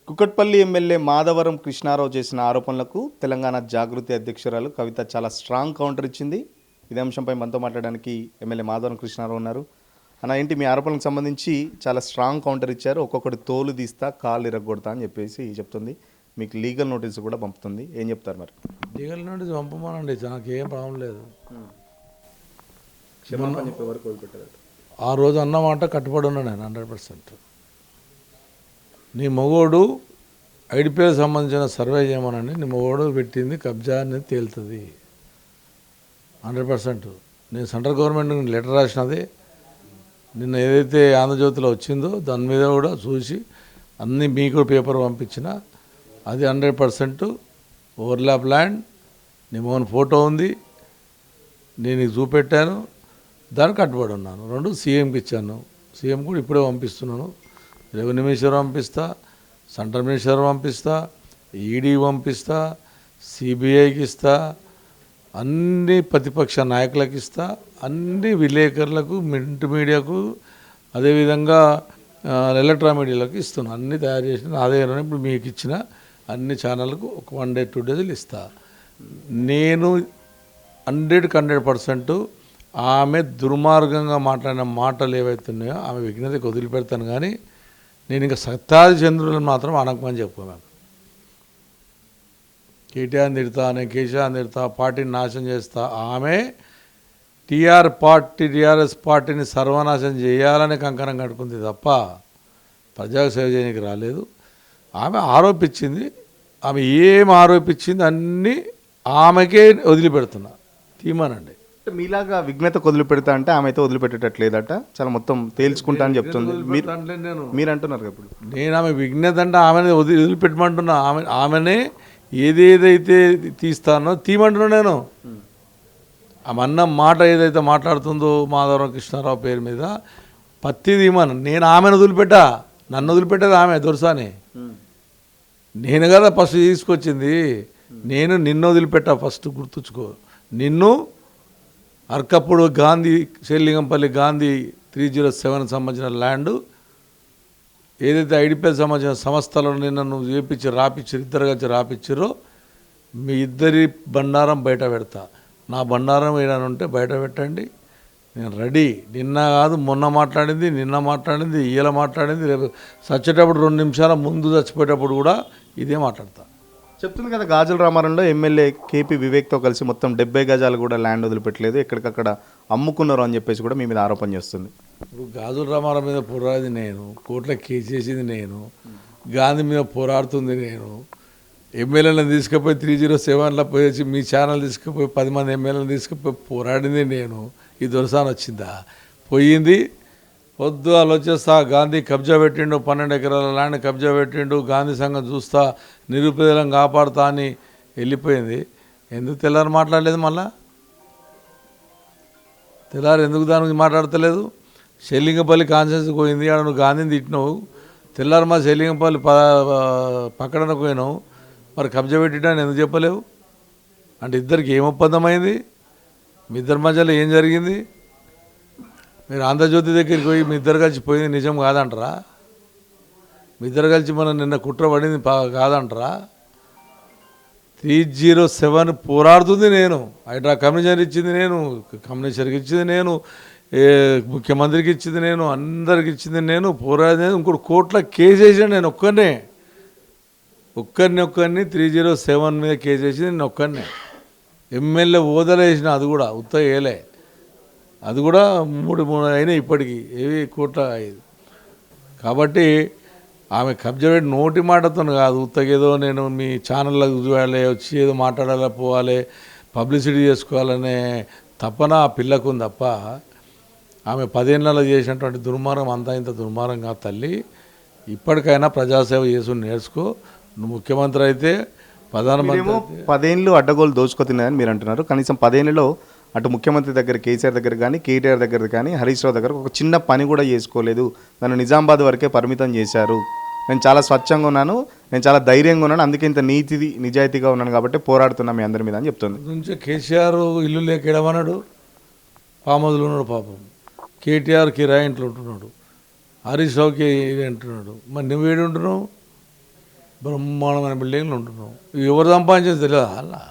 Kukatpally MLA Madhavaram Krishnarao చేసిన ఆరోపణలకు తెలంగాణ జాగృతి అధ్యక్షురాలు కవిత చాలా స్ట్రాంగ్ కౌంటర్ ఇచ్చింది. ఇదే అంశంపై మనతో మాట్లాడడానికి ఎమ్మెల్యే మాధవరం కృష్ణారావు ఉన్నారు. అన్న, ఏంటి మీ ఆరోపణలకు సంబంధించి చాలా స్ట్రాంగ్ కౌంటర్ ఇచ్చారు. ఒక్కొక్కటి తోలు తీస్తా, కాళ్ళు ఇరగొడతా అని చెప్పేసి చెప్తుంది. మీకు లీగల్ నోటీసు కూడా పంపుతుంది. ఏం చెప్తారు మరి? లీగల్ నోటీస్ పంపమానండి, నాకు ఏం ప్రాబ్లం లేదు. క్షమాపణ చెప్పే వరకు వదిలిపెట్టారు. ఆ రోజు అన్నమాట కట్టుబడి ఉన్నా నేను 100%. నీ మగోడు ఐడిపిఎల్ సంబంధించిన సర్వే చేయమనండి, నీ మగోడు పెట్టింది కబ్జా అనేది తేలుతుంది 100%. నేను సెంట్రల్ గవర్నమెంట్ లెటర్ రాసినది నిన్న ఏదైతే ఆంధ్రజ్యోతిలో వచ్చిందో దాని మీద కూడా చూసి అన్నీ మీకు పేపర్ పంపించిన అది 100% ఓవర్లాప్ ల్యాండ్. నీ మోహన్ ఫోటో ఉంది, నేను చూపెట్టాను, దానికి కట్టుబడి ఉన్నాను. 2 సీఎంకి ఇచ్చాను, సీఎం కూడా ఇప్పుడే పంపిస్తున్నాను. రెవెన్యూ మినిస్టర్ పంపిస్తా, సెంట్రల్ మినిస్టర్ పంపిస్తా, ఈడీ పంపిస్తా, సిబిఐకి ఇస్తా, అన్ని ప్రతిపక్ష నాయకులకు ఇస్తా, అన్ని విలేకరులకు, మింట్ మీడియాకు, అదేవిధంగా ఎలక్ట్రానిక్ మీడియాలకు ఇస్తున్నాను. అన్నీ తయారు చేసిన నా దగ్గర ఇప్పుడు మీకు ఇచ్చిన అన్ని ఛానళ్ళకు ఒక 1 day 2 days ఇస్తా. నేను 100% ఆమె దుర్మార్గంగా మాట్లాడిన మాటలు ఏవైతున్నాయో ఆమె విఘ్నతకి వదిలిపెడతాను. కానీ నేను ఇంకా సత్యాది చంద్రులను మాత్రం అనకమని చెప్పుకున్నాను. కేటీఆర్ని తిడతా, నేను కేసీఆర్ని తిడతా, పార్టీని నాశనం చేస్తా. ఆమె టీఆర్ఎస్ పార్టీని సర్వనాశనం చేయాలని కంకణం కట్టుకుంది తప్ప ప్రజలకు సేవ చేయడానికి రాలేదు. ఆమె ఆరోపించింది, ఆమె ఏం ఆరోపించింది అన్నీ ఆమెకే వదిలిపెడుతున్నా, తీమనండి. మీలాగా విఘ్నత వదిలిపెడతా అంటే ఆమె అయితే వదిలిపెట్టేటట్లేదట, చాలా మొత్తం తేల్చుకుంటా అని చెప్తుంది. మీరు అంటున్నారు ఇప్పుడు. నేను ఆమె విఘ్నత అంటే ఆమెను వదిలిపెట్టమంటున్నా. ఆమెనే ఏదేదైతే తీస్తానో తీయమంటున్నా. నేను ఆమె అన్న మాట ఏదైతే మాట్లాడుతుందో మాధవరం కృష్ణారావు పేరు మీద పత్తి తీయమను. నేను ఆమెను వదిలిపెట్టా, నన్ను వదిలిపెట్టేది ఆమె దొరసాని. నేను కదా ఫస్ట్ తీసుకొచ్చింది, నేను నిన్ను వదిలిపెట్టా. ఫస్ట్ గుర్తుంచుకో, నిన్ను అర్కప్పుడు గాంధీ శ్రీలింగంపల్లి గాంధీ 307 సంబంధించిన ల్యాండు ఏదైతే ఐడిపిఎల్ సంబంధించిన సంస్థలను నిన్న నువ్వు చేపించి రాపిచ్చారు, ఇద్దరు కలిసి రాపిచ్చారో మీ ఇద్దరి బండారం బయట పెడతా. నా బండారం ఏదైనా ఉంటే బయట పెట్టండి, నేను రెడీ. నిన్న కాదు మొన్న మాట్లాడింది, నిన్న మాట్లాడింది, ఇయ్యాల మాట్లాడింది, రేపు చచ్చేటప్పుడు 2 నిమిషాల ముందు చచ్చిపోయేటప్పుడు కూడా ఇదే మాట్లాడతా. చెప్తుంది కదా, గాజుల రామారంలో ఎమ్మెల్యే కేపీ వివేక్తో కలిసి మొత్తం 70 గజాలు కూడా ల్యాండ్ వదిలిపెట్టలేదు, ఎక్కడికక్కడ అమ్ముకున్నారు అని చెప్పేసి కూడా మీ మీద ఆరోపణ చేస్తుంది. ఇప్పుడు గాజుల రామారావు మీద పోరాడింది నేను, కోర్టులో కేసు చేసింది నేను, గాంధీ మీద పోరాడుతుంది నేను, ఎమ్మెల్యేలను తీసుకుపోయి 307లో పోయేసి మీ ఛానల్ తీసుకుపోయి 10 మంది ఎమ్మెల్యేలను తీసుకుపోయి పోరాడింది నేను. ఈ దొరసాని వచ్చిందా? పోయింది. వద్దు వాళ్ళు వచ్చేస్తా, గాంధీ కబ్జా పెట్టిండు, 12 ఎకరాల ల్యాండ్ కబ్జా పెట్టిండు, గాంధీ సంఘం చూస్తా, నిరుపేదలను కాపాడుతా అని వెళ్ళిపోయింది. ఎందుకు తెల్లారి మాట్లాడలేదు? మళ్ళా తెల్లారి ఎందుకు దానికి మాట్లాడతలేదు? షెల్లింగపల్లి కాన్స్టిట్యూన్సీకి పోయింది, ఆడ నువ్వు గాంధీని తిట్టినావు. తెల్లారి మా షెల్లింగపల్లి పక్కన పోయినావు, మరి కబ్జా పెట్టినా ఎందుకు చెప్పలేవు? అంటే ఇద్దరికి ఏం ఒప్పందమైంది? మీ ఇద్దరి మధ్యలో ఏం జరిగింది? మీరు ఆంధ్రజ్యోతి దగ్గరికి పోయి మీ ఇద్దరు కలిసి పోయింది నిజం కాదంటారా? మీ ఇద్దరు కలిసి మనం నిన్న కుట్ర పడింది కాదంటారా? 307 పోరాడుతుంది నేను, హైడ్రా కమిషనర్ ఇచ్చింది నేను, కమిషనర్కి ఇచ్చింది నేను, ముఖ్యమంత్రికి ఇచ్చింది నేను, అందరికి ఇచ్చింది నేను, పోరాడేది. ఇంకోటి కోర్టులో కేసు వేసాను నేను ఒక్కరిని 307 మీద కేసు వేసింది నేను ఒక్కరినే. ఎమ్మెల్యే ఓదలేసిన, అది కూడా ఉత్తగా వేయలే, అది కూడా 3 అయినాయి ఇప్పటికీ, ఏవి కోట్ల 5. కాబట్టి ఆమె కబ్జా పెట్టి నోటి మాటతో కాదు, ఉత్తగేదో నేను మీ ఛానళ్ళకు చూడాలి, వచ్చి ఏదో మాట్లాడాలి, పోవాలి, పబ్లిసిటీ చేసుకోవాలనే తప్పన ఆ పిల్లకు ఉంది తప్ప ఆమె 10 ఏళ్ళలో చేసినటువంటి దుర్మార్గం అంతా ఇంత దుర్మార్గం కాదు తల్లి. ఇప్పటికైనా ప్రజాసేవ చేసి నేర్చుకో. నువ్వు ముఖ్యమంత్రి అయితే, ప్రధానమంత్రి 10 ఏళ్ళు అడ్డగోలు దోచుకొతున్నాయని మీరు అంటున్నారు. కనీసం 10 ఏళ్ళలో అటు ముఖ్యమంత్రి దగ్గర, కేసీఆర్ దగ్గర కానీ, కేటీఆర్ దగ్గర కానీ, హరీష్ రావు దగ్గర ఒక చిన్న పని కూడా చేసుకోలేదు. నన్ను నిజామాబాద్ వరకే పరిమితం చేశారు. నేను చాలా స్వచ్ఛంగా ఉన్నాను, నేను చాలా ధైర్యంగా ఉన్నాను, అందుకే ఇంత నిజాయితీగా ఉన్నాను కాబట్టి పోరాడుతున్నా మీ అందరి మీద అని చెప్తుంది. నుంచి కేసీఆర్ ఇల్లు లేకేడమన్నాడు, పామదులు ఉన్నాడు పాపం. కేటీఆర్ కిరాయి ఇంట్లో ఉంటున్నాడు, హరీష్ రావుకి ఇది అంటున్నాడు. మరి నువ్వు ఏడు ఉంటున్నావు? బ్రహ్మాండమైన బిల్డింగ్లు ఉంటున్నావు. ఎవరు సంపాదించేది తెలియదా? అలా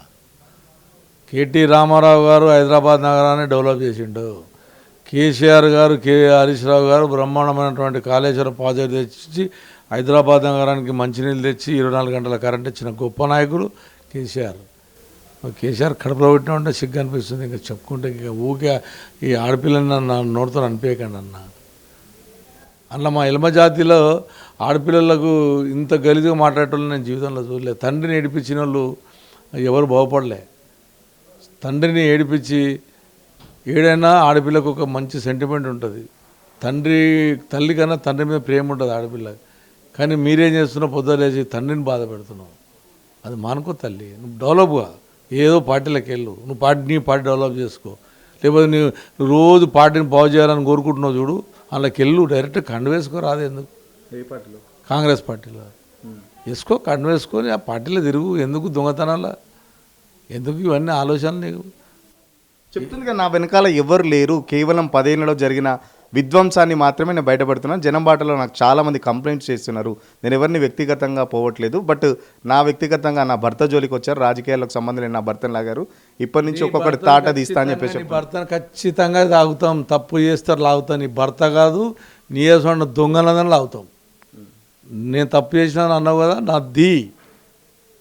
కేటీ రామారావు గారు హైదరాబాద్ నగరాన్ని డెవలప్ చేసిండు. కేసీఆర్ గారు, హరీష్ రావు గారు బ్రహ్మాండమైనటువంటి కాళేశ్వరం ప్రాజెక్ట్ తెచ్చి హైదరాబాద్ నగరానికి మంచినీళ్ళు తెచ్చి 24 గంటల కరెంట్ ఇచ్చిన గొప్ప నాయకుడు కేసీఆర్. కేసీఆర్ కడుపులో పెట్టినా ఉంటే సిగ్గు అనిపిస్తుంది. ఇంకా చెప్పుకుంటే ఇంకా ఊకే ఈ ఆడపిల్లని నా నోటితో అనిపించకండి అన్న. అట్లా మా ఎల్మ జాతిలో ఆడపిల్లలకు ఇంత గలీజుగా మాట్లాడేటోళ్ళు నేను జీవితంలో చూడలేదు. తండ్రిని ఏడిపించిన వాళ్ళు ఎవరు బాగుపడలే. తండ్రిని ఏడిపించి ఏడైనా ఆడపిల్లకు ఒక మంచి సెంటిమెంట్ ఉంటుంది. తల్లి కన్నా తండ్రి మీద ప్రేమ ఉంటుంది ఆడపిల్లకి. కానీ మీరేం చేస్తున్నావు? పొద్దులేసి తండ్రిని బాధ పెడుతున్నావు. అది మానుకో తల్లి. నువ్వు డెవలప్గా ఏదో పార్టీలకు వెళ్ళు, నువ్వు నీ పార్టీ డెవలప్ చేసుకో. లేకపోతే నువ్వు రోజు పార్టీని బాగు చేయాలని కోరుకుంటున్నావు చూడు, అందులోకి వెళ్ళు. డైరెక్ట్ కండు వేసుకో. రాదు ఎందుకు? ఏ పార్టీలో? కాంగ్రెస్ పార్టీలో వేసుకో. కండు వేసుకొని ఆ పార్టీలో తిరుగు. ఎందుకు దొంగతనాల? ఎందుకు ఇవన్నీ ఆలోచనలు నీకు? చెప్తుంది కదా, నా వెనకాల ఎవరు లేరు, కేవలం 10 ఏళ్లలో జరిగిన విధ్వంసాన్ని మాత్రమే నేను బయటపడుతున్నాను. జనం బాటలో నాకు చాలామంది కంప్లైంట్స్ చేస్తున్నారు. నేను ఎవరిని వ్యక్తిగతంగా పోవట్లేదు. బట్ నా వ్యక్తిగతంగా నా భర్త జోలికి వచ్చారు. రాజకీయాలకు సంబంధం లేని నా భర్తను లాగారు. ఇప్పటి నుంచి ఒక్కొక్కటి తాట తీస్తా అని చెప్పేసి. భర్తను ఖచ్చితంగా తాగుతాం. తప్పు చేస్తారు లాగుతాం. నీ భర్త కాదు, నీ వేసుకున్న దొంగలందని లాగుతాం. నేను తప్పు చేసినాను అన్నావు కదా,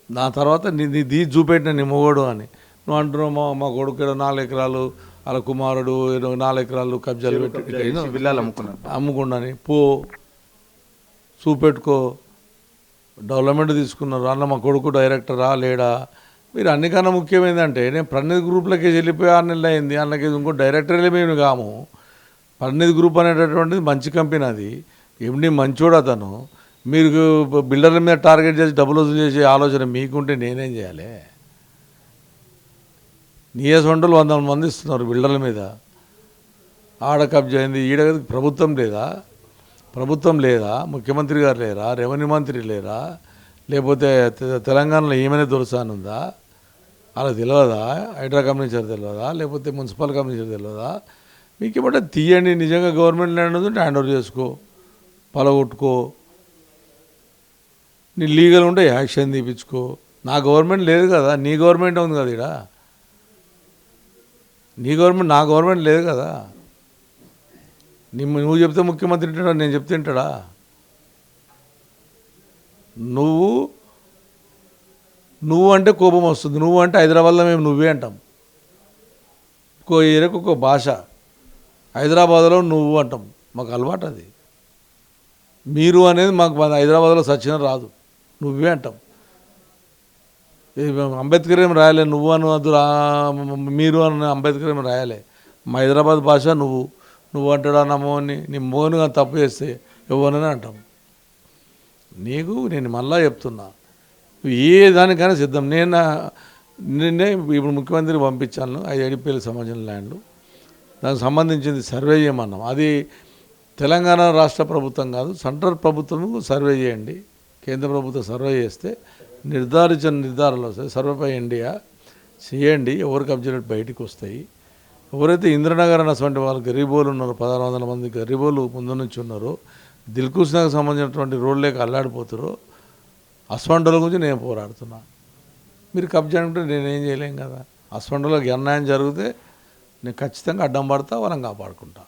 నా తర్వాత నీ చూపెట్టిన నీ మొగోడు అని నువ్వు అంటున్నావు. మా కొడుకు 4 ఎకరాలు, వాళ్ళ కుమారుడు 4 ఎకరాలు కబ్జాలు పెట్టి విల్లాలు అమ్ముకున్నాని పో, చూపెట్టుకో. డెవలప్మెంట్ తీసుకున్నారు అన్న. మా కొడుకు డైరెక్టరా లేడా? మీరు అన్నికన్నా ముఖ్యమైందంటే, నేను ప్రణీత్ గ్రూప్లకి వెళ్ళిపోయి 6 నెలలు అయింది. అందులోకి ఇంకో డైరెక్టర్లే మేము కాము. ప్రణీత్ గ్రూప్ అనేటటువంటిది మంచి కంపెనీ. అది ఎండి మంచోడు అతను. మీరు బిల్డర్ల మీద టార్గెట్ చేసి డబ్బులు వసూలు చేసే ఆలోచన మీకుంటే నేనేం చేయాలి? నీయసొంటలు 100 మంది ఇస్తున్నారు బిల్డర్ల మీద. ఆడ కబ్జా అయింది, ఈడ ప్రభుత్వం లేదా? ముఖ్యమంత్రి గారు లేరా? రెవెన్యూ మంత్రి లేరా? లేకపోతే తెలంగాణలో ఏమైనా దొరసానుందా? అలా తెలియదా? హైడ్రా కమిషనర్ తెలియదా? లేకపోతే మున్సిపల్ కమిషనర్ తెలియదా? మీకు ఏమంటే తీయండి. నిజంగా గవర్నమెంట్ ల్యాండ్ ఉంటే హ్యాండ్ ఓవర్ చేసుకో, పలగొట్టుకో. నీ లీగల్ ఉంటే యాక్షన్ తీపించుకో. నా గవర్నమెంట్ లేదు కదా, నీ గవర్నమెంట్ ఉంది కదా. ఇక్కడ నీ గవర్నమెంట్, నా గవర్నమెంట్ లేదు కదా. నువ్వు చెప్తే ముఖ్యమంత్రి తింటాడా? నేను చెప్తే తింటాడా? నువ్వు అంటే కోపం వస్తుంది. నువ్వు అంటే హైదరాబాద్లో మేము నువ్వే అంటాం. ఒక్కో ఏరియాకు ఒక్కో భాష. హైదరాబాద్లో నువ్వు అంటాం, మాకు అలవాటు అది. మీరు అనేది మాకు హైదరాబాద్లో సచిన రాదు, నువ్వే అంటాం. అంబేద్కర్ ఏం రాయలే, నువ్వు అని మీరు అని అంబేద్కర్ ఏం రాయలే. మా హైదరాబాద్ భాష నువ్వు అంటాడా నా మోహన్ని? నీ మోహన్ కానీ తప్పు చేస్తే ఎవరని అంటాం. నేను మళ్ళా చెప్తున్నా, ఏ దానికైనా సిద్ధం. నిన్నే ఇప్పుడు ముఖ్యమంత్రికి పంపించాను 5 ఐడిపిఎల్ సంబంధించిన ల్యాండ్లు. దానికి సంబంధించింది సర్వే చేయమన్నాం. అది తెలంగాణ రాష్ట్ర ప్రభుత్వం కాదు, సెంట్రల్ ప్రభుత్వం సర్వే చేయండి. కేంద్ర ప్రభుత్వం సర్వే చేస్తే నిర్ధారించిన నిర్ధారాలు వస్తాయి. సర్వేపై ఇండియా చేయండి. ఎవరు కబ్జెట్ బయటికి వస్తాయి. ఎవరైతే ఇంద్రనగర్ అన్నటువంటి వాళ్ళు గరీబోలు ఉన్నారో, 1600 మంది గరీబోలు ముందు నుంచి ఉన్నారో, దిల్కుష్ నగర్ సంబంధించినటువంటి రోడ్లేక అల్లాడిపోతారో, అస్వండల గురించి నేను పోరాడుతున్నా. మీరు కబ్జా అంటే నేనేం చేయలేం కదా. అస్వండలకు అన్యాయం జరిగితే నేను ఖచ్చితంగా అడ్డం పడతా, వాళ్ళని కాపాడుకుంటా.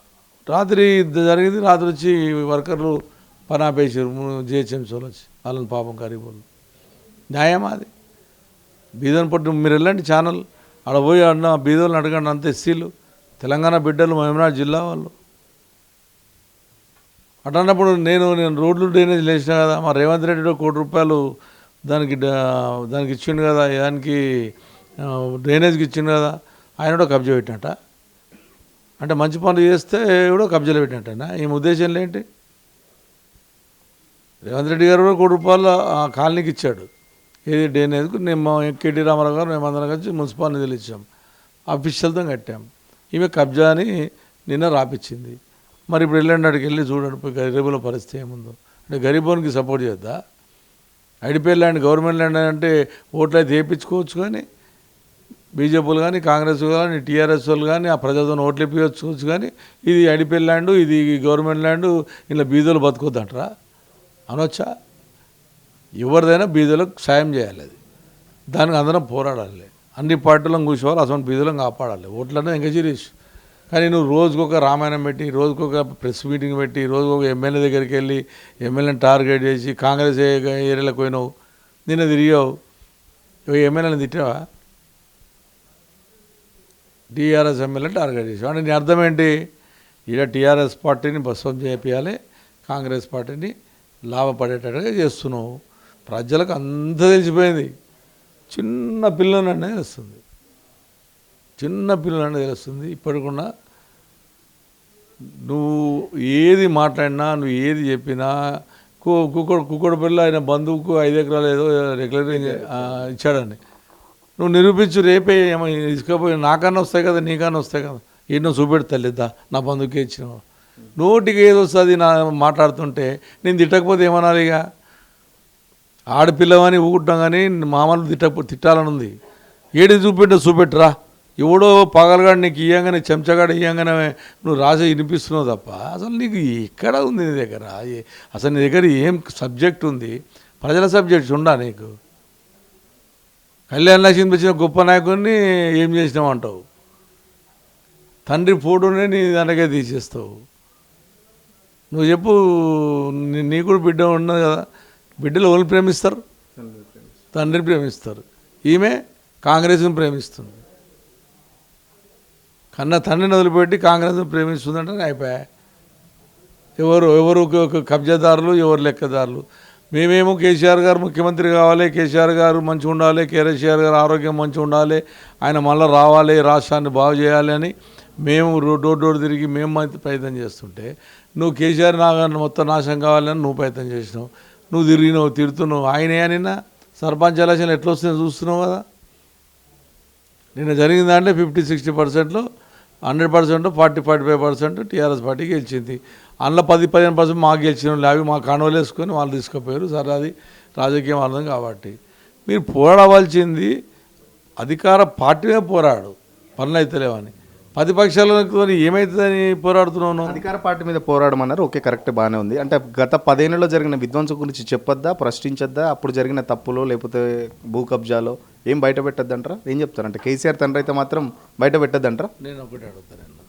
రాత్రి జరిగింది, రాత్రి వచ్చి వర్కర్లు పని ఆపేసారు, జిహెచ్ఎంసీలు వచ్చి వాళ్ళని పాపం గరీబోళ్ళు. న్యాయమా అది? బీదోని పట్టు మీరు వెళ్ళండి ఛానల్, ఆడ పోయి అన్న బీదోళ్ళని అడగండి. అంత ఎస్సీలు, తెలంగాణ బిడ్డలు, మహబూబ్నగర్ జిల్లా వాళ్ళు. అన్నప్పుడు నేను రోడ్లు డ్రైనేజ్ లేచిన కదా. మా రేవంత్ రెడ్డి ₹1 కోటి దానికి ఇచ్చిండు కదా, దానికి డ్రైనేజ్కి ఇచ్చిండు కదా. ఆయన కూడా కబ్జా పెట్టినట్ట. అంటే మంచి పనులు చేస్తే కూడా కబ్జాలు పెట్టినట్టేనా? ఈ ఉద్దేశంలో ఏంటి? రేవంత్ రెడ్డి గారు కూడా ₹1 కోటి కాలనీకి ఇచ్చాడు. ఏది డ్రైనేజ్కు. నేను కేటీ రామారావు గారు మేమందరం కలిసి మున్సిపల్ నిధులు ఇచ్చాం, అఫీషియల్తో కట్టాం. ఈమె కబ్జా అని నిన్న రాపిచ్చింది. మరి ఇప్పుడు వెళ్ళండి, అక్కడికి వెళ్ళి చూడండి గరీబుల పరిస్థితి ఏముందో. అంటే గరీబోనికి సపోర్ట్ చేద్దా? ఐడిపిఎల్ ల్యాండ్ గవర్నమెంట్ ల్యాండ్ అంటే ఓట్లు అయితే వేయించుకోవచ్చు, కానీ బీజేపీలు కానీ కాంగ్రెస్ కానీ టీఆర్ఎస్ వాళ్ళు కానీ ఆ ప్రజలతో ఓట్లు ఇప్పించవచ్చు కానీ ఇది అడిపల్లి ల్యాండ్, ఇది గవర్నమెంట్ ల్యాండ్, ఇలా బీదోలు బతుకొద్దంటారా అనొచ్చా? ఎవరిదైనా బీదోలకు సాయం చేయాలి, అది దానికి అందరం పోరాడాలి, అన్ని పార్టీలను కూర్చోవాలి, అసలు బీదోలను కాపాడాలి. ఓట్లన్నా ఎంకరేజ్. కానీ నువ్వు రోజుకొక రామాయణం పెట్టి, రోజుకొక ప్రెస్ మీటింగ్ పెట్టి, రోజుకొక ఎమ్మెల్యే దగ్గరికి వెళ్ళి ఎమ్మెల్యేని టార్గెట్ చేసి కాంగ్రెస్ ఏరియాలకు పోయినావు, నిన్న తిరిగావు, ఎమ్మెల్యేని తిట్టావా? టీఆర్ఎస్ ఎమ్మెల్యే టార్గెట్ చేసావు అంటే నీ అర్థం ఏంటి? ఇలా టీఆర్ఎస్ పార్టీని భస్వం చేయాలి, కాంగ్రెస్ పార్టీని లాభపడేటట్టుగా చేస్తున్నావు. ప్రజలకు అంతా తెలిసిపోయింది. చిన్న పిల్లలనే తెలుస్తుంది, చిన్న పిల్లలనే తెలుస్తుంది. ఇప్పటికున్నా నువ్వు ఏది మాట్లాడినా, నువ్వు ఏది చెప్పినా, కుక్కడు పిల్ల ఆయన బంధువుకు 5 ఎకరాలు ఏదో రెగ్యులర్ ఇచ్చాడని నువ్వు నిరూపించు. రేపే ఏమో తీసుకపోయి నాకన్నా వస్తాయి కదా, నీకన్నా వస్తాయి కదా, ఎన్నో చూపెడతలేదా నా బంధువుకే ఇచ్చినావు. నోటికి ఏది వస్తుంది నా మాట్లాడుతుంటే నేను తిట్టకపోతే ఏమనాలి? ఇక ఆడపిల్లవని ఊకుంటాం కానీ మామూలు తిట్టాలని ఉంది. ఏడి చూపెట్టురా. ఎవడో పగలగాడు నీకు ఇయ్యంగానే, చెంచగాడు ఇయ్యంగానే నువ్వు రాసి వినిపిస్తున్నావు తప్ప అసలు నీకు ఎక్కడ ఉంది నీ దగ్గర? అసలు నీ దగ్గర ఏం సబ్జెక్ట్ ఉంది? ప్రజల సబ్జెక్ట్స్ ఉండా నీకు? కళ్యాణ్ లక్ష్మి వచ్చిన గొప్ప నాయకుడిని ఏం చేసినావు అంటావు, తండ్రి ఫోటోనే నీ దానికే తీసేస్తావు. నువ్వు చెప్పు, నీ కూడా బిడ్డ ఉన్నది కదా, బిడ్డలు ఎవరు ప్రేమిస్తారు? తండ్రిని ప్రేమిస్తారు. ఈమె కాంగ్రెస్ని ప్రేమిస్తుంది. కన్నా తండ్రిని వదిలిపెట్టి కాంగ్రెస్ని ప్రేమిస్తుందంటే అయిపోయా. ఎవరు కబ్జాదారులు, ఎవరు లెక్కదారులు. మేమేమో కేసీఆర్ గారు ముఖ్యమంత్రి కావాలి, కేసీఆర్ గారు మంచిగా ఉండాలి, కేసీఆర్ గారు ఆరోగ్యం మంచిగా ఉండాలి, ఆయన మళ్ళీ రావాలి, రాష్ట్రాన్ని బాగు చేయాలి అని మేము డోర్ తిరిగి మేము ప్రయత్నం చేస్తుంటే నువ్వు కేసీఆర్ మొత్తం నాశనం కావాలని నువ్వు ప్రయత్నం చేసినావు. నువ్వు తిరిగినావు, తిడుతున్నావు. ఆయనే నిన్న సర్పంచ్ ఎలక్షన్లు ఎట్లా వస్తుందో చూస్తున్నావు కదా. నిన్న జరిగిన దాంట్లో 50-60%లో 100% 40-45% టీఆర్ఎస్ పార్టీ గెలిచింది. అందులో 10-15% మాకు గెలిచిన వాళ్ళు అవి మా కానువలు వేసుకొని వాళ్ళు తీసుకుపోయారు. సరే, అది రాజకీయం అర్థం కాబట్టి మీరు పోరాడవలసింది అధికార పార్టీనే పోరాడు, పనులు అవుతలేవని. ప్రతిపక్షాలతో ఏమవుతుందని పోరాడుతున్నావు? అధికార పార్టీ మీద పోరాడమన్నారు, ఓకే, కరెక్ట్, బాగానే ఉంది. అంటే గత 10 ఏళ్లలో జరిగిన విధ్వంసం గురించి చెప్పొద్దా, ప్రశ్నించొద్దా? అప్పుడు జరిగిన తప్పులో లేకపోతే భూ కబ్జాలో ఏం బయట పెట్టద్దంటారా? ఏం చెప్తారంటే కేసీఆర్ తండ్రి అయితే మాత్రం బయట పెట్టద్దంటారా? నేను ఒకటి అడుగుతాను,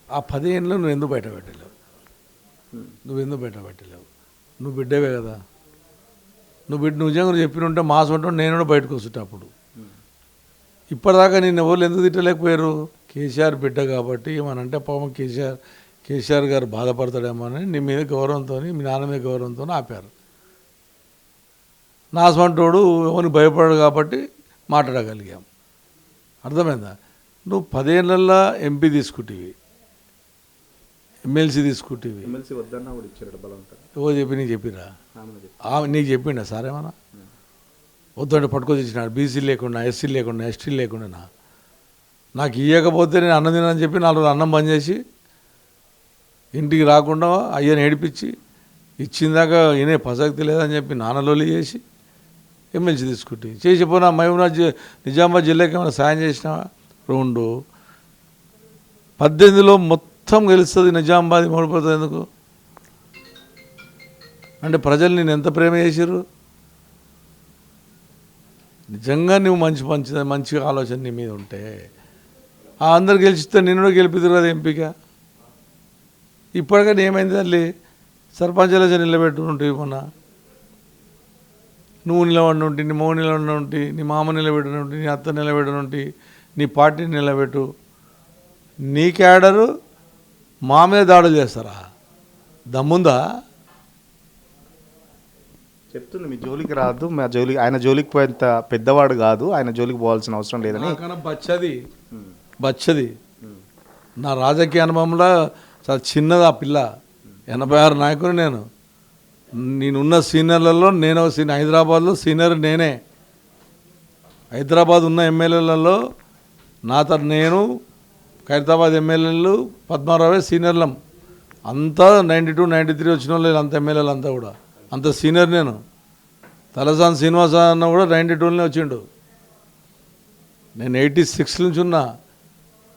ఆ 10 ఏళ్ళు నువ్వు ఎందుకు బయట పెట్టలేవు? నువ్వు బిడ్డవే కదా. నువ్వు నిజంగా చెప్పినుంటే మాసం ఉంటే నేను కూడా బయటకు వస్తుంటే అప్పుడు. ఇప్పటిదాకా నేను ఎవరు ఎందుకు తిట్టలేకపోయారు? కేసీఆర్ బిడ్డ కాబట్టి ఏమనంటే పాపం కేసీఆర్ గారు బాధపడతాడేమో అని నీ మీద గౌరవంతో, మీ నాన్న మీద గౌరవంతో ఆపారు. నాసమంటోడు ఎవరికి భయపడడు కాబట్టి మాట్లాడగలిగాం. అర్థమైందా? నువ్వు 10 ఏళ్ళల్లో ఎంపీ తీసుకుంటేవి, ఎమ్మెల్సీ తీసుకుంటేవి. ఎవరు చెప్పి నీకు చెప్పిరా? నీకు చెప్పిండా సార్ ఏమన్నా? వద్దంటే పట్టుకొని ఇచ్చినాడు. బీసీ లేకుండా, ఎస్సీ లేకుండా, ఎస్టీ లేకుండా నాకు ఇవ్వకపోతే నేను అన్నం తినని చెప్పి 4 రోజులు అన్నం బంద్ చేసి ఇంటికి రాకుండా అయ్యని ఏడిపించి ఇచ్చిందాక ఈయనే ప్రసక్తి లేదని చెప్పి నాన్నలోలి చేసి ఎమ్మెల్సీ తీసుకుంటే చేసిపోయినా నిజామాబాద్ జిల్లాకి ఏమైనా సాయం చేసినావా? 2 18లో మొత్తం గెలుస్తుంది నిజామాబాద్, ఓడిపోతుంది ఎందుకు అంటే ప్రజలు నేను ఎంత ప్రేమ చేసిర్రు? నిజంగా నువ్వు మంచిగా ఆలోచన నీ మీద ఉంటే అందరు గెలిచిస్తే నిన్ను కూడా గెలిపిద్దు కదా ఎంపీగా. ఇప్పటికైనా ఏమైంది తల్లి? సర్పంచ్ ఎలక్షన్ నిలబెట్టుకుంటే మొన్న నువ్వు నిలబడినుంటి, నీ మౌ నిలబడినుంటి, నీ మామ నిలబెట్టినుంటి, నీ అత్త నిలబెట్టినుంటి, నీ పార్టీని నిలబెట్టు. నీ క్యాడరు మా మీద దాడులు చేస్తారా? దమ్ముందా? చెప్తుంది మీ జోలికి రాదు, మా జోలికి, ఆయన జోలికి పోయేంత పెద్దవాడు కాదు, ఆయన జోలికి పోవాల్సిన అవసరం లేదని. బచ్చది నా రాజకీయ అనుభవంలో చాలా చిన్నది ఆ పిల్ల. 86 నాయకుడు నేనున్న సీనియర్లలో నేను హైదరాబాద్లో సీనియర్ నేనే. హైదరాబాద్ ఉన్న ఎమ్మెల్యేలలో నేను ఖైరతాబాద్ ఎమ్మెల్యేలు పద్మారావే సీనియర్లం. అంతా 92, 93 వచ్చిన వాళ్ళు అంత ఎమ్మెల్యేలు అంతా కూడా అంత సీనియర్ నేను. తలసాని శ్రీనివాస అన్న కూడా 92లోనే వచ్చిండు. నేను 86 నుంచి ఉన్నా,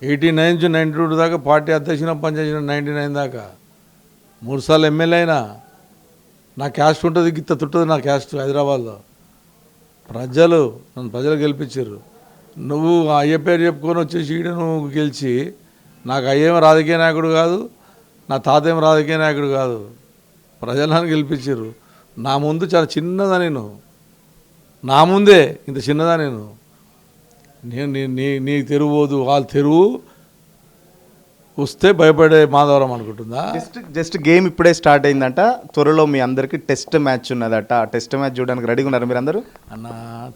89 నుంచి 92 దాకా పార్టీ అధ్యక్షుని పనిచేసిన, 99 దాకా 3 సార్లు ఎమ్మెల్యే అయినా. నా క్యాస్ట్ ఉంటుంది, గిత్త తుట్టదు నా క్యాస్ట్ హైదరాబాద్లో. ప్రజలు గెలిపించారు. నువ్వు అయ్య పేరు చెప్పుకొని వచ్చేసి ఈడ నువ్వు గెలిచి, నాకు అయ్యేం రాజకీయ నాయకుడు కాదు, నా తాత ఏం రాజకీయ నాయకుడు కాదు, ప్రజలను గెలిపించారు. నా ముందు చాలా చిన్నదా, నేను నా ముందే ఇంత చిన్నదా, నేను నీకు తెరువు పోదు, వాళ్ళు తెరువు వస్తే భయపడే మాధవరం అనుకుంటుందా? జస్ట్ గేమ్ ఇప్పుడే స్టార్ట్ అయిందంట. త్వరలో మీ అందరికి టెస్ట్ మ్యాచ్ ఉన్నదట. ఆ టెస్ట్ మ్యాచ్ చూడడానికి రెడీగా ఉన్నారు మీరు అందరూ? అన్న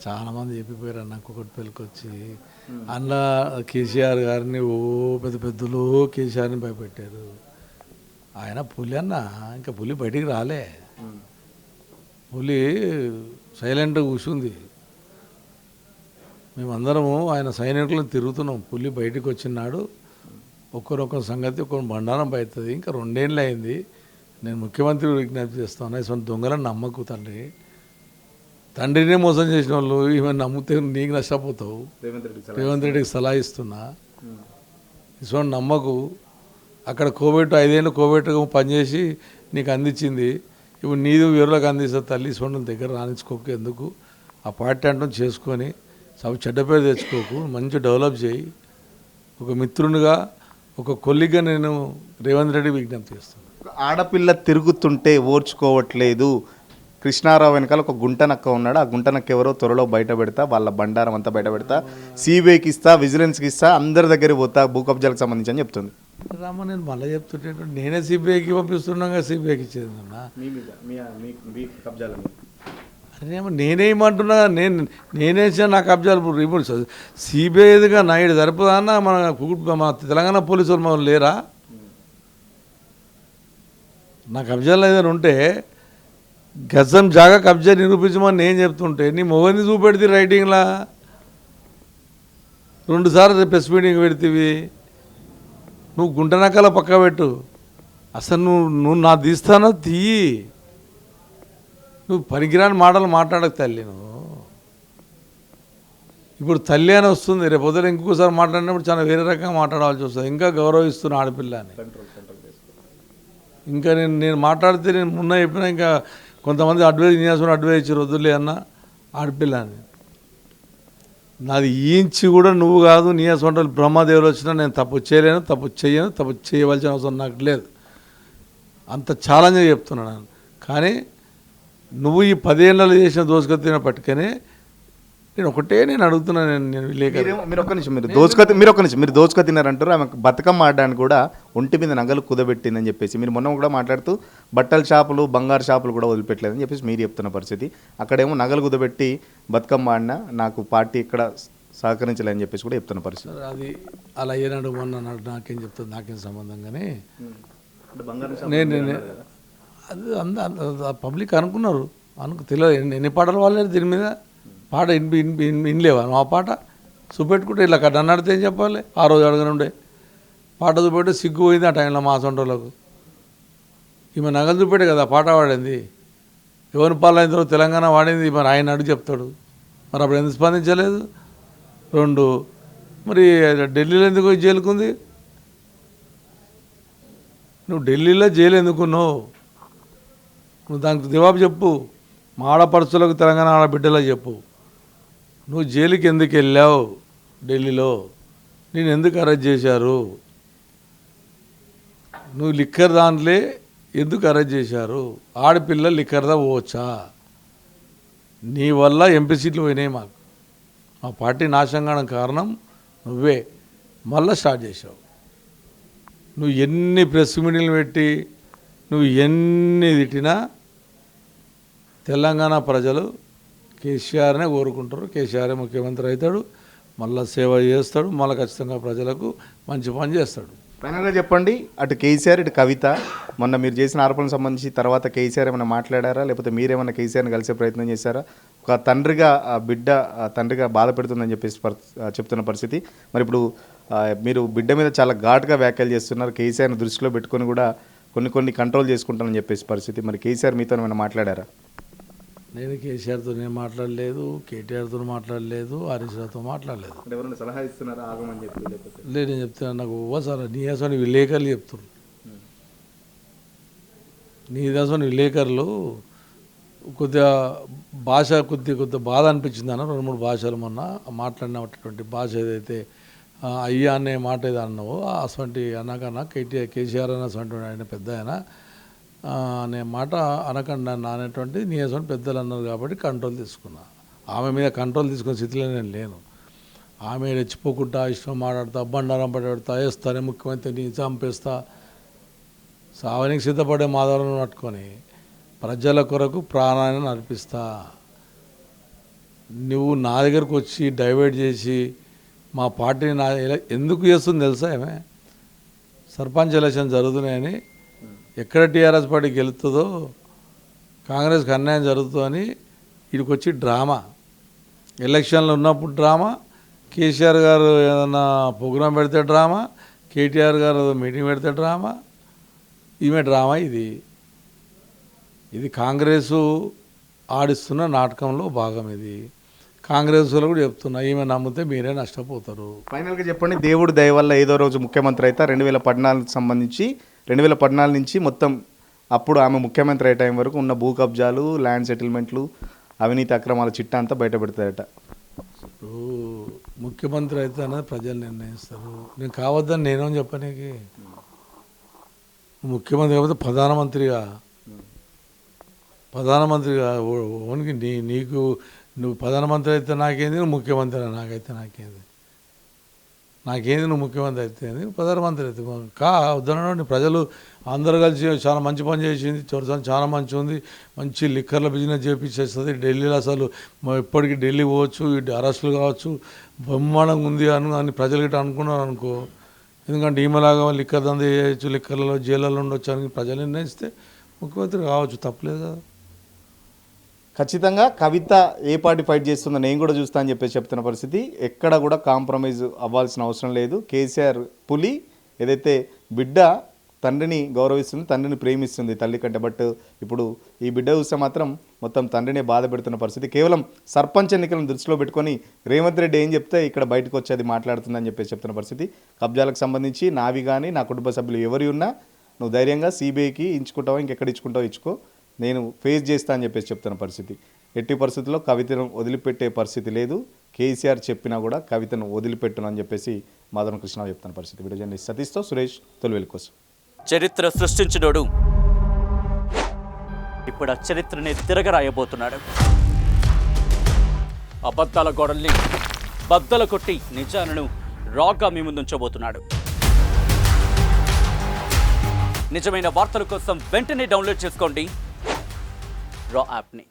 చాలామంది చెప్పిపోయారు అన్న, కుకట్పల్లికి వచ్చి అన్న కేసీఆర్ గారిని పెద్ద పెద్దలు కేసీఆర్ని భయపెట్టారు. ఆయన పులి అన్న, ఇంకా పులి బయటికి రాలే. పులి సైలెంట్గా కూర్చుంది. మేమందరము ఆయన సైనికులను తిరుగుతున్నాం. పులి బయటికి వచ్చినాడు, ఒక్కరొక్క సంగతి ఒక్కరు బండారం అవుతుంది. ఇంకా 2 ఏళ్ళు అయింది. నేను ముఖ్యమంత్రి విజ్ఞప్తి చేస్తాను, ఇటువంటి దొంగలను నమ్మకు తండ్రి. తండ్రినే మోసం చేసిన వాళ్ళు ఈమెను నమ్మితే నీకు నష్టపోతావు. రేవంత్ రెడ్డికి సలహా ఇస్తున్నా, ఇటువంటి నమ్మకు. అక్కడ కోవిడ్ 5 ఏళ్ళు కోవిడ్ పనిచేసి నీకు అందించింది, ఇప్పుడు నీది వేరులకు అందిస్తా తల్లి. ఇటువంటి దగ్గర రాణించుకోకు. ఎందుకు ఆ పార్టీ అంటూ చేసుకొని చెడ్డ పేరు తెచ్చుకోకు. మంచి డెవలప్ చేయి. ఒక మిత్రునిగా, ఒక కొల్లిగా నేను రేవంత్ రెడ్డి విజ్ఞప్తి చేస్తాను. ఆడపిల్ల తిరుగుతుంటే ఓర్చుకోవట్లేదు. కృష్ణారావు వెనకాల ఒక గుంటనక్క ఉన్నాడు. ఆ గుంటనక్క ఎవరో త్వరలో బయట పెడతా, వాళ్ళ బండారం అంతా బయట పెడతా, సిబిఐకి ఇస్తా, విజిలెన్స్కి ఇస్తా, అందరి దగ్గరికి పోతా భూ కబ్జాలకు సంబంధించి అని చెప్తుంది. రామ, నేను మళ్ళీ చెప్తుంటే నేనే సిబిఐకి పంపిస్తున్నాగా, సిబిఐకి ఇచ్చేది అన్నా. అదేమో నేనేమంటున్నా, నేనేసా నా కబ్జాలు రిపోర్ట్స్ సిబిఐదిగా నాయుడు సరిపోదా అన్న? మన తెలంగాణ పోలీసులు మనం లేరా? నా కబ్జాలు ఏదైనా ఉంటే గజం జాగా కబ్జా నిరూపించమని నేను చెప్తుంటే నీ మొగని చూపెడితే రైటింగ్లా 2 సార్లు ప్రెస్ మీటింగ్ పెడితేవి. నువ్వు గుంటనక్కల పక్క పెట్టు. అసలు నువ్వు నా తీస్తానో తీయి. నువ్వు పనికిరాని మాటలు మాట్లాడక తల్లి. నువ్వు ఇప్పుడు తల్లి అని వస్తుంది, రేపు పొద్దున ఇంకోసారి మాట్లాడినప్పుడు చాలా వేరే రకంగా మాట్లాడాల్సి వస్తుంది. ఇంకా గౌరవిస్తున్నా ఆడపిల్ల అని. ఇంకా నేను మాట్లాడితే నేను మొన్న చెప్పినా, ఇంకా కొంతమంది అడ్వైజ్ ఇచ్చారు, వద్దులే అన్న ఆడపిల్ల అని. నాది ఇంచి కూడా నువ్వు కాదు, నీ సొంత బ్రహ్మదేవులు వచ్చినా నేను తప్పు చేయలేను, తప్పు చేయను, తప్పు చేయవలసిన అవసరం నాకు లేదు. అంత ఛాలెంజ్గా చెప్తున్నాను. కానీ నువ్వు ఈ 10 ఏళ్ళలో చేసిన దోసుకొత్తిన పట్టుకనే నేను అడుగుతున్నాను. నేను మీరు ఒక్క నిమిషం, మీరు దోచుక తిన్నారంటారు. ఆమె బతుకమ్మ ఆడడానికి కూడా ఒంటి మీద నగలు కుదబెట్టిందని చెప్పేసి మీరు మొన్న కూడా మాట్లాడుతూ బట్టల షాపులు, బంగారు షాపులు కూడా వదిలిపెట్టలేదని చెప్పేసి మీరు చెప్తున్న పరిస్థితి. అక్కడేమో నగలు కుదబెట్టి బతుకమ్మ ఆడినా నాకు పార్టీ ఇక్కడ సహకరించలేదని చెప్పేసి కూడా చెప్తున్న పరిస్థితి. అది అలా ఏనాడు మొన్న నాకేం చెప్తుంది, నాకేం సంబంధం. కానీ అది పబ్లిక్ అనుకున్నారు, తెలియదు. ఎన్ని పాటలు వాళ్ళేరు దీని మీద. పాట ఇనలేవా నువ్వు? ఆ పాట చూపెట్టుకుంటే ఇలా నన్ను అడితే ఏం చెప్పాలి? ఆ రోజు అడగనుండే పాట చూపెట్టి సిగ్గుపోయింది ఆ టైంలో మా సొంటోళ్ళకు. ఈమె నగలు చూపెట్టే కదా పాట పాడింది. ఎవరి పాలైన తర్వాత తెలంగాణ వాడింది. మరి ఆయన అడుగు చెప్తాడు. మరి అప్పుడు ఎందుకు స్పందించలేదు? 2 మరి ఢిల్లీలో ఎందుకు జైలుకుంది? నువ్వు ఢిల్లీలో జైలు ఎందుకున్నావు? నువ్వు దానికి జవాబు చెప్పు. మా ఆడపడుచులకు, తెలంగాణ ఆడబిడ్డలకు చెప్పు. నువ్వు జైలుకి ఎందుకు వెళ్ళావు? ఢిల్లీలో నేను ఎందుకు అరెస్ట్ చేశారు? నువ్వు లిక్కర్ దాంట్లో ఎందుకు అరెస్ట్ చేశారు? ఆడపిల్ల లిక్కర్దా పోవచ్చా? నీ వల్ల ఎంపీ సీట్లు పోయినాయి. మాకు మా పార్టీ నాశనం కావడం కారణం నువ్వే. మళ్ళీ స్టార్ట్ చేసావు. నువ్వు ఎన్ని ప్రెస్ మీటింగ్లు పెట్టి నువ్వు ఎన్ని తిట్టినా తెలంగాణ ప్రజలు కేసీఆర్నే కోరుకుంటారు. కేసీఆర్ ముఖ్యమంత్రి అవుతాడు, మళ్ళీ సేవ చేస్తాడు, మళ్ళీ ఖచ్చితంగా ప్రజలకు మంచి పని చేస్తాడు. ఫైనల్గా చెప్పండి, అటు కేసీఆర్ ఇటు కవిత మొన్న మీరు చేసిన ఆరోపణలకు సంబంధించి తర్వాత కేసీఆర్ ఏమైనా మాట్లాడారా, లేకపోతే మీరేమైనా కేసీఆర్ని కలిసే ప్రయత్నం చేశారా? ఒక తండ్రిగా బిడ్డ తండ్రిగా బాధ పెడుతుందని చెప్పేసి చెప్తున్న పరిస్థితి. మరి ఇప్పుడు మీరు బిడ్డ మీద చాలా ఘాటుగా వ్యాఖ్యలు చేస్తున్నారు. కేసీఆర్ని దృష్టిలో పెట్టుకొని కూడా కొన్ని కంట్రోల్ చేసుకుంటానని చెప్పేసి పరిస్థితి. మరి కేసీఆర్ మీతో ఏమైనా మాట్లాడారా? నేను కేసీఆర్తో నేను మాట్లాడలేదు, కేటీఆర్తో మాట్లాడలేదు, హరీష్ రావుతో మాట్లాడలేదు. అంటే ఎవరైనా సలహా ఇస్తున్నారా ఆగమని చెప్పి? లేకపోతే లేదు, నేను చెప్తున్నాను, నాకు ఓసారి నీ అసలు విలేకరులు చెప్తున్నారు. నీ అసలు విలేకరులు కొద్దిగా భాష కొద్ది బాధ అనిపించింది అన్న. 2-3 భాషలు మొన్న మాట్లాడినటువంటి భాష ఏదైతే అయ్యా అనే మాట ఏదో అన్నావో అటువంటి అన్నకన్నా కేసీఆర్ అన్నటువంటి ఆయన పెద్ద ఆయన అనే మాట అనకుండా అనేటువంటి నీ అసలు పెద్దలు అన్నారు కాబట్టి కంట్రోల్ తీసుకున్నా. ఆమె మీద కంట్రోల్ తీసుకునే స్థితిలో నేను లేను. ఆమె రెచ్చిపోకుండా ఇష్టం మాట్లాడతా, బండారం పడేడతా, వేస్తానే ముఖ్యమంత్రిని చంపేస్తా, సావనికి సిద్ధపడే మాధవలను పట్టుకొని ప్రజల కొరకు ప్రాణాన్ని అర్పిస్తా. నువ్వు నా దగ్గరకు వచ్చి డైవర్ట్ చేసి మా పార్టీని ఎందుకు చేస్తుంది తెలుసా? ఏమే సర్పంచ్ ఎలక్షన్ జరుగుతున్నాయని, ఎక్కడ టీఆర్ఎస్ పార్టీ గెలుతుందో కాంగ్రెస్కి అన్యాయం జరుగుతుందని వీడికి వచ్చి డ్రామా. ఎలక్షన్లు ఉన్నప్పుడు డ్రామా, కేసీఆర్ గారు ఏదన్నా ప్రోగ్రాం పెడితే డ్రామా, కేటీఆర్ గారు మీటింగ్ పెడితే డ్రామా. ఈమె డ్రామా ఇది కాంగ్రెసు ఆడిస్తున్న నాటకంలో భాగం. ఇది కాంగ్రెస్ వాళ్ళు కూడా చెప్తున్నా, ఈమె నమ్మితే మీరే నష్టపోతారు. ఫైనల్గా చెప్పండి, దేవుడి దయ వల్ల ఏదో రోజు ముఖ్యమంత్రి అయితే 2014 సంబంధించి 2014 నుంచి మొత్తం అప్పుడు ఆమె ముఖ్యమంత్రి అయ్యే టైం వరకు ఉన్న భూ కబ్జాలు, ల్యాండ్ సెటిల్మెంట్లు, అవినీతి అక్రమాల చిట్టా అంతా బయట పెడతారట. ఇప్పుడు ముఖ్యమంత్రి అయితే అనేది ప్రజలు నిర్ణయిస్తారు. నేను కావద్దని నేనేం చెప్పనీకి. ముఖ్యమంత్రి కాకపోతే ప్రధానమంత్రిగా ఓన్కి నీకు నువ్వు ప్రధానమంత్రి అయితే నాకేంది, నువ్వు ముఖ్యమంత్రి నాకైతే నాకేంది నువ్వు ముఖ్యమంత్రి అయితే ప్రధానమంత్రి అయితే వద్దనండి. ప్రజలు అందరూ కలిసి చాలా మంచి పని చేసింది, చొరసాని చాలా మంచి ఉంది, మంచి లిక్కర్ల బిజినెస్ చేపించేస్తుంది. ఢిల్లీలో అసలు ఎప్పటికీ ఢిల్లీ పోవచ్చు, అరెస్టులు కావచ్చు, బ్రహ్మాండంగా ఉంది అని ప్రజలు గిట్ట అనుకున్నారు అనుకో. ఎందుకంటే ఈమెలాగా లిక్కర్ దందా చేయొచ్చు, లిక్కర్లలో జైళ్ళలో ఉండొచ్చు అని ప్రజలు నిర్ణయిస్తే ముఖ్యమంత్రి కావచ్చు, తప్పలేదు కదా. ఖచ్చితంగా కవిత ఏ పార్టీ ఫైట్ చేస్తుందో నేను కూడా చూస్తా అని చెప్పేసి చెప్తున్న పరిస్థితి. ఎక్కడ కూడా కాంప్రమైజ్ అవ్వాల్సిన అవసరం లేదు. కేసీఆర్ పులి ఏదైతే బిడ్డ తండ్రిని గౌరవిస్తుంది, తండ్రిని ప్రేమిస్తుంది తల్లి కంటే. బట్ ఇప్పుడు ఈ బిడ్డ చూస్తే మాత్రం మొత్తం తండ్రినే బాధ పెడుతున్న పరిస్థితి. కేవలం సర్పంచ్ ఎన్నికలను దృష్టిలో పెట్టుకొని రేవంత్ రెడ్డి ఏం చెప్తే ఇక్కడ బయటకు వచ్చి అది మాట్లాడుతుందని చెప్పేసి చెప్తున్న పరిస్థితి. కబ్జాలకు సంబంధించి నావి కానీ నా కుటుంబ సభ్యులు ఎవరి ఉన్నా నువ్వు ధైర్యంగా సిబిఐకి ఇచ్చుకుంటావో ఇంకెక్కడ ఇచ్చుకుంటావో ఇచ్చుకో, నేను ఫేస్ చేస్తా అని చెప్పేసి చెప్తున్న పరిస్థితి. ఎట్టి పరిస్థితుల్లో కవితను వదిలిపెట్టే పరిస్థితి లేదు. కేసీఆర్ చెప్పినా కూడా కవితను వదిలిపెట్టును అని చెప్పేసి మాధవరం కృష్ణ చెప్తున్న పరిస్థితి. వీడియో జర్నలిస్ట్ సతీష్తో సురేష్, తొలివెలు కోసం. చరిత్ర సృష్టించినోడు ఇప్పుడు ఆ చరిత్రని తిరగరాయబోతున్నాడు. అబద్ధాల గోడల్ని బద్దల కొట్టి నిజాలను రాగా మీ ముందుంచబోతున్నాడు. నిజమైన వార్తల కోసం వెంటనే డౌన్లోడ్ చేసుకోండి రా యాప్ని.